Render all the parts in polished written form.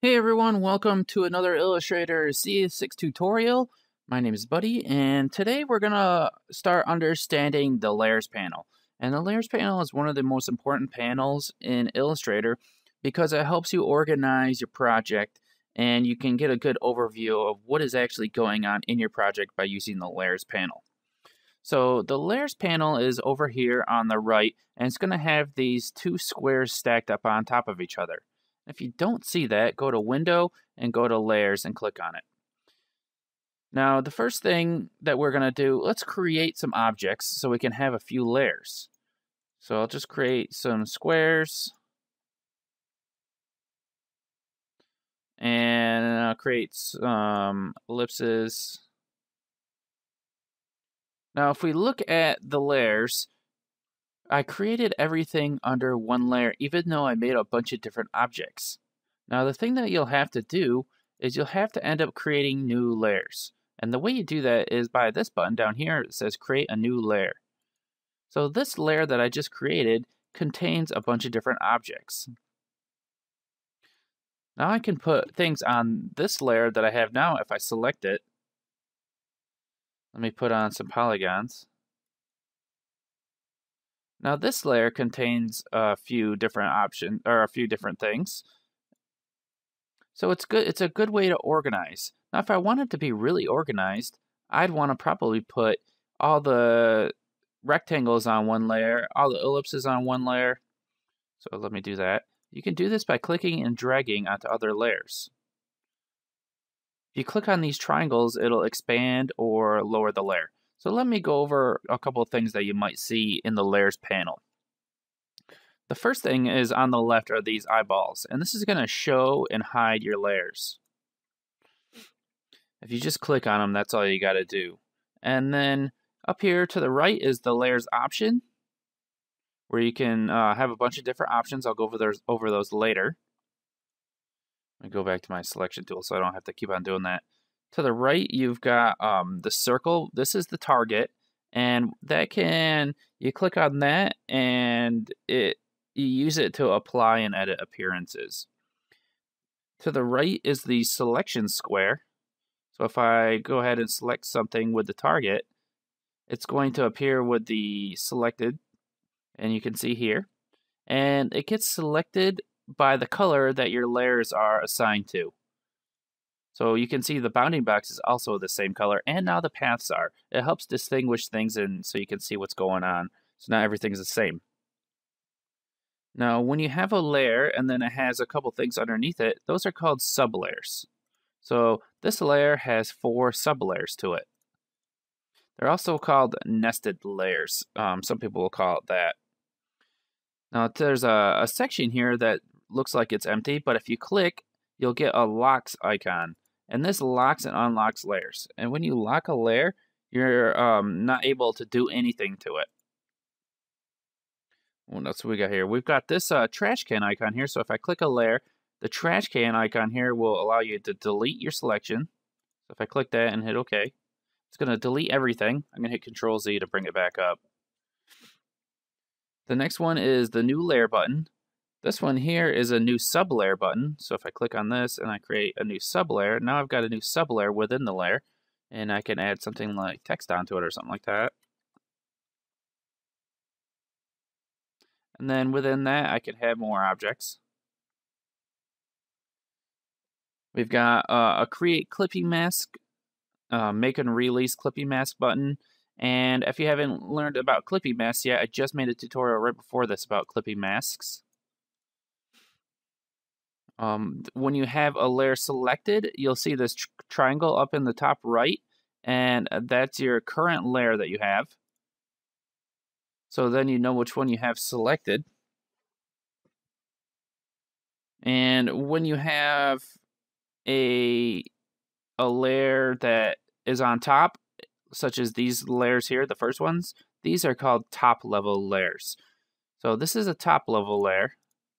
Hey everyone, welcome to another Illustrator CS6 tutorial. My name is Buddy, and today we're gonna start understanding the layers panel. And the layers panel is one of the most important panels in Illustrator because it helps you organize your project and you can get a good overview of what is actually going on in your project by using the layers panel. So the layers panel is over here on the right, and it's going to have these two squares stacked up on top of each other. If you don't see that, go to Window and go to Layers and click on it. Now, the first thing that we're going to do, let's create some objects so we can have a few layers. So I'll just create some squares and I'll create some ellipses. Now, if we look at the layers, I created everything under one layer, even though I made a bunch of different objects. Now, the thing that you'll have to do is you'll have to end up creating new layers. And the way you do that is by this button down here. It says create a new layer. So this layer that I just created contains a bunch of different objects. Now I can put things on this layer that I have now if I select it. Let me put on some polygons. Now this layer contains a few different options or a few different things. So it's good. It's a good way to organize. Now if I wanted to be really organized, I'd want to probably put all the rectangles on one layer, all the ellipses on one layer. So let me do that. You can do this by clicking and dragging onto other layers. If you click on these triangles, it'll expand or lower the layer. So let me go over a couple of things that you might see in the layers panel. The first thing is on the left are these eyeballs, and this is going to show and hide your layers. If you just click on them, that's all you got to do. And then up here to the right is the layers option, where you can have a bunch of different options. I'll go over those later. Let me go back to my selection tool so I don't have to keep on doing that. To the right, you've got the circle. This is the target, and you click on that, and you use it to apply and edit appearances. To the right is the selection square. So if I go ahead and select something with the target, it's going to appear with the selected, and you can see here. And it gets selected by the color that your layers are assigned to. So you can see the bounding box is also the same color, and now the paths are. It helps distinguish things and so you can see what's going on. So now everything's the same. Now, when you have a layer and then it has a couple things underneath it, those are called sublayers. So this layer has 4 sublayers to it. They're also called nested layers. Some people will call it that. Now, there's a section here that looks like it's empty, but if you click, you'll get a locks icon. And this locks and unlocks layers. And when you lock a layer, you're not able to do anything to it. What else we got here? We've got this trash can icon here. So if I click a layer, the trash can icon here will allow you to delete your selection. So if I click that and hit OK, it's going to delete everything. I'm going to hit Control Z to bring it back up. The next one is the new layer button. This one here is a new sublayer button. So if I click on this and I create a new sublayer, now I've got a new sublayer within the layer, and I can add something like text onto it or something like that. And then within that, I can have more objects. We've got a create clipping mask, make and release clipping mask button. And if you haven't learned about clipping masks yet, I just made a tutorial right before this about clipping masks. When you have a layer selected, you'll see this triangle up in the top right, and that's your current layer that you have. So then you know which one you have selected. And when you have a layer that is on top, such as these layers here, the first ones, these are called top level layers. So this is a top level layer,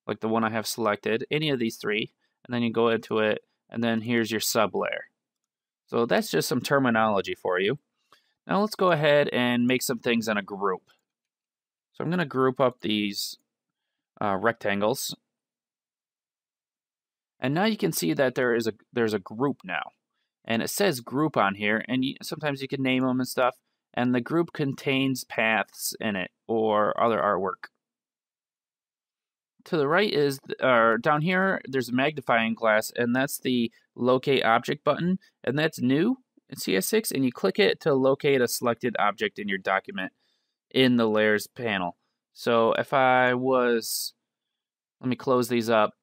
like the one I have selected, any of these 3, and then you go into it, and then here's your sub layer. So that's just some terminology for you. Now let's go ahead and make some things in a group. So I'm going to group up these rectangles. And now you can see that there's a group now. And it says group on here, and sometimes you can name them and stuff. And the group contains paths in it or other artwork. To the right is, or down here, there's a magnifying glass, and that's the locate object button, and that's new in CS6, and you click it to locate a selected object in your document in the layers panel. So if let me close these up.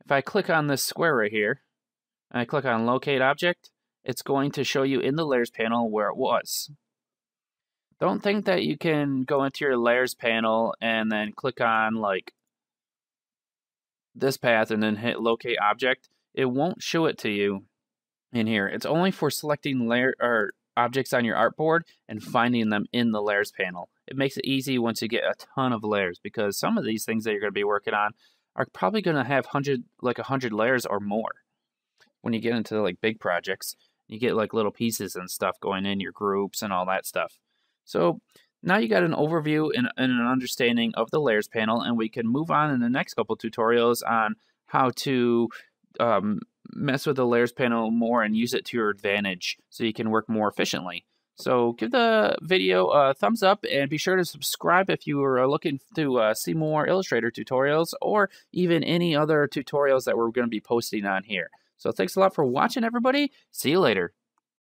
If I click on this square right here, and I click on locate object, it's going to show you in the layers panel where it was. Don't think that you can go into your layers panel and then click on like this path and then hit locate object. It won't show it to you in here. It's only for selecting layer or objects on your artboard and finding them in the layers panel. It makes it easy once you get a ton of layers, because some of these things that you're going to be working on are probably going to have 100 layers or more. When you get into like big projects, you get like little pieces and stuff going in your groups and all that stuff. So now you got an overview and an understanding of the layers panel, and we can move on in the next couple tutorials on how to mess with the layers panel more and use it to your advantage so you can work more efficiently. So give the video a thumbs up and be sure to subscribe if you are looking to see more Illustrator tutorials or even any other tutorials that we're going to be posting on here. So thanks a lot for watching, everybody. See you later.